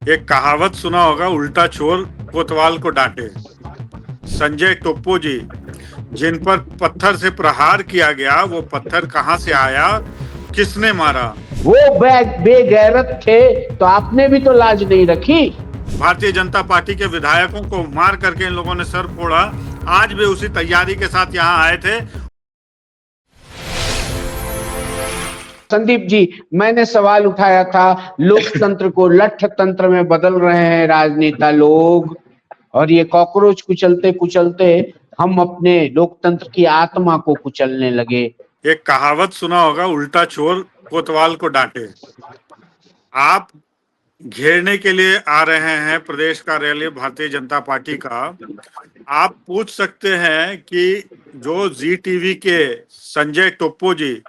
एक कहावत सुना होगा, उल्टा चोर कोतवाल को डांटे। संजय टोप्पो जी, जिन पर पत्थर से प्रहार किया गया, वो पत्थर कहां से आया, किसने मारा? वो बेगैरत थे तो आपने भी तो लाज नहीं रखी। भारतीय जनता पार्टी के विधायकों को मार करके इन लोगों ने सर फोड़ा। आज भी उसी तैयारी के साथ यहाँ आए थे। संदीप जी, मैंने सवाल उठाया था, लोकतंत्र को लठ तंत्र में बदल रहे हैं राजनेता लोग, और ये कॉकरोच कुचलते कुचलते हम अपने लोकतंत्र की आत्मा को कुचलने लगे। एक कहावत सुना होगा, उल्टा चोर कोतवाल को डांटे। आप घेरने के लिए आ रहे हैं प्रदेश कार्यालय भारतीय जनता पार्टी का। आप पूछ सकते हैं कि जो जी टीवी के संजय टोप्पो जी,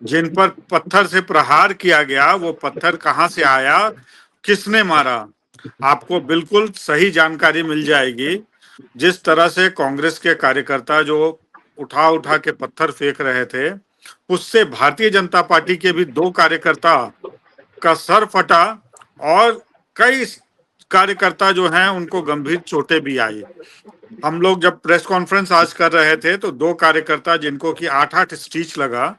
जिन पर पत्थर से प्रहार किया गया, वो पत्थर कहां से आया, किसने मारा? आपको बिल्कुल सही जानकारी मिल जाएगी। जिस तरह से कांग्रेस के कार्यकर्ता जो उठा उठा के पत्थर फेंक रहे थे, उससे भारतीय जनता पार्टी के भी 2 कार्यकर्ता का सर फटा और कई कार्यकर्ता जो हैं उनको गंभीर चोटें भी आई। हम लोग जब प्रेस कॉन्फ्रेंस आज कर रहे थे तो 2 कार्यकर्ता जिनको कि 8-8 स्टिच लगा,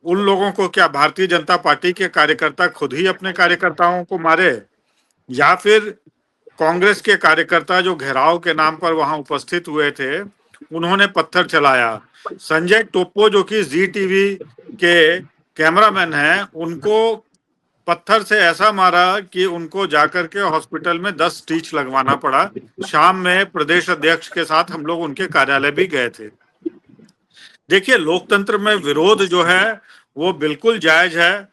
उन लोगों को क्या भारतीय जनता पार्टी के कार्यकर्ता खुद ही अपने कार्यकर्ताओं को मारे, या फिर कांग्रेस के कार्यकर्ता जो घेराव के नाम पर वहां उपस्थित हुए थे उन्होंने पत्थर चलाया? संजय टोप्पो जो कि जी टीवी के कैमरामैन हैं, उनको पत्थर से ऐसा मारा कि उनको जाकर के हॉस्पिटल में 10 स्टिच लगवाना पड़ा। शाम में प्रदेश अध्यक्ष के साथ हम लोग उनके कार्यालय भी गए थे। देखिए, लोकतंत्र में विरोध जो है वो बिल्कुल जायज है,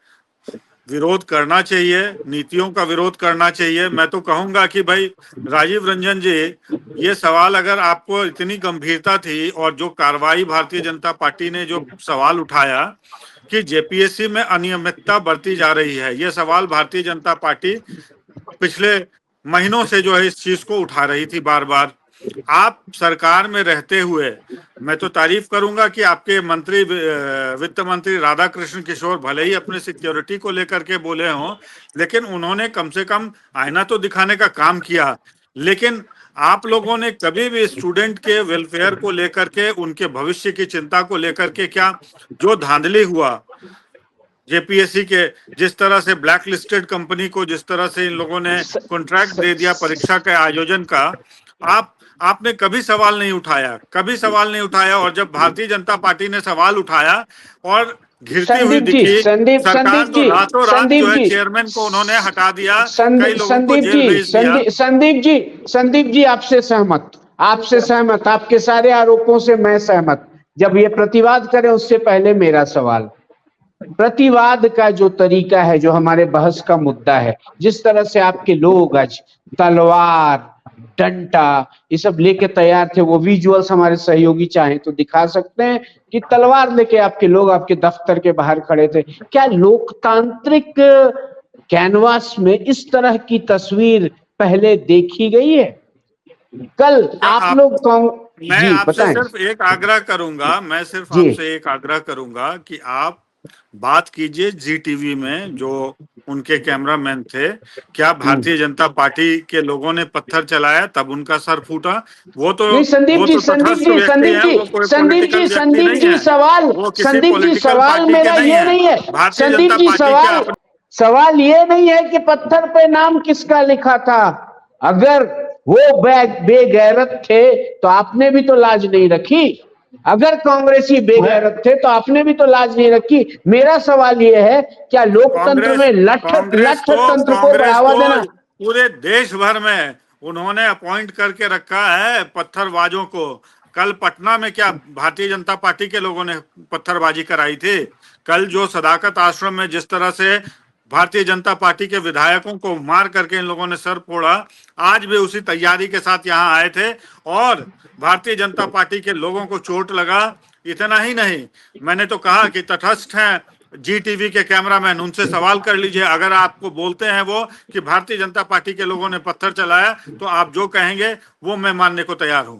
विरोध करना चाहिए, नीतियों का विरोध करना चाहिए। मैं तो कहूंगा कि भाई राजीव रंजन जी, ये सवाल अगर आपको इतनी गंभीरता थी, और जो कार्रवाई भारतीय जनता पार्टी ने जो सवाल उठाया कि जेपीएससी में अनियमितता बरती जा रही है, ये सवाल भारतीय जनता पार्टी पिछले महीनों से जो है इस चीज को उठा रही थी बार बार। आप सरकार में रहते हुए, मैं तो तारीफ करूंगा कि आपके मंत्री वित्त मंत्री राधा कृष्ण किशोर भले ही अपने सिक्योरिटी को लेकर के बोले हों, लेकिन उन्होंने कम से कम आईना तो दिखाने का काम किया। लेकिन आप लोगों ने कभी भी स्टूडेंट के वेलफेयर को लेकर के, उनके भविष्य की चिंता को लेकर के, क्या जो धांधली हुआ जेपीएससी के, जिस तरह से ब्लैक लिस्टेड कंपनी को जिस तरह से इन लोगों ने कॉन्ट्रैक्ट दे दिया परीक्षा के आयोजन का, आपने कभी सवाल नहीं उठाया, कभी सवाल नहीं उठाया। और जब भारतीय जनता पार्टी ने सवाल उठाया और घिरती हुई दिखी सरकार, तो रातों रात जो है चेयरमैन को उन्होंने हटा दिया, कई लोगों को जेल भेज दिया। संदीप जी, आपसे सहमत, आपके सारे आरोपों से मैं सहमत। जब ये प्रतिवाद करें उससे पहले मेरा सवाल, प्रतिवाद का जो तरीका है, जो हमारे बहस का मुद्दा है, जिस तरह से आपके लोग आज तलवार, डंडा ये सब लेके तैयार थे, वो विजुअल्स हमारे सहयोगी चाहे तो दिखा सकते हैं कि तलवार लेके आपके लोग आपके दफ्तर के बाहर खड़े थे। क्या लोकतांत्रिक कैनवास में इस तरह की तस्वीर पहले देखी गई है? कल आप लोग मैं आपसे सिर्फ एक आग्रह करूंगा, आपसे एक आग्रह करूंगा कि आप बात कीजिए जी टीवी में जो उनके कैमरामैन थे, क्या भारतीय जनता पार्टी के लोगों ने पत्थर चलाया तब उनका सर फूटा? वो तो नहीं, संदीप जी सवाल मेरा ये नहीं है। संदीप जी, सवाल ये नहीं है कि पत्थर पे नाम किसका लिखा था। अगर वो बेगैरत थे तो आपने भी तो लाज नहीं रखी। अगर कांग्रेसी बेगैरत थे तो आपने भी तो लाज नहीं रखी। मेरा सवाल यह है, क्या लोकतंत्र में लठ तंत्र को बढ़ावा देना? पूरे देश भर में उन्होंने अपॉइंट करके रखा है पत्थरबाजों को। कल पटना में क्या भारतीय जनता पार्टी के लोगों ने पत्थरबाजी कराई थी? कल जो सदाकत आश्रम में जिस तरह से भारतीय जनता पार्टी के विधायकों को मार करके इन लोगों ने सर फोड़ा, आज भी उसी तैयारी के साथ यहाँ आए थे और भारतीय जनता पार्टी के लोगों को चोट लगा। इतना ही नहीं, मैंने तो कहा कि तटस्थ हैं जी टीवी के कैमरामैन, उनसे सवाल कर लीजिए। अगर आपको बोलते हैं वो कि भारतीय जनता पार्टी के लोगों ने पत्थर चलाया, तो आप जो कहेंगे वो मैं मानने को तैयार हूं।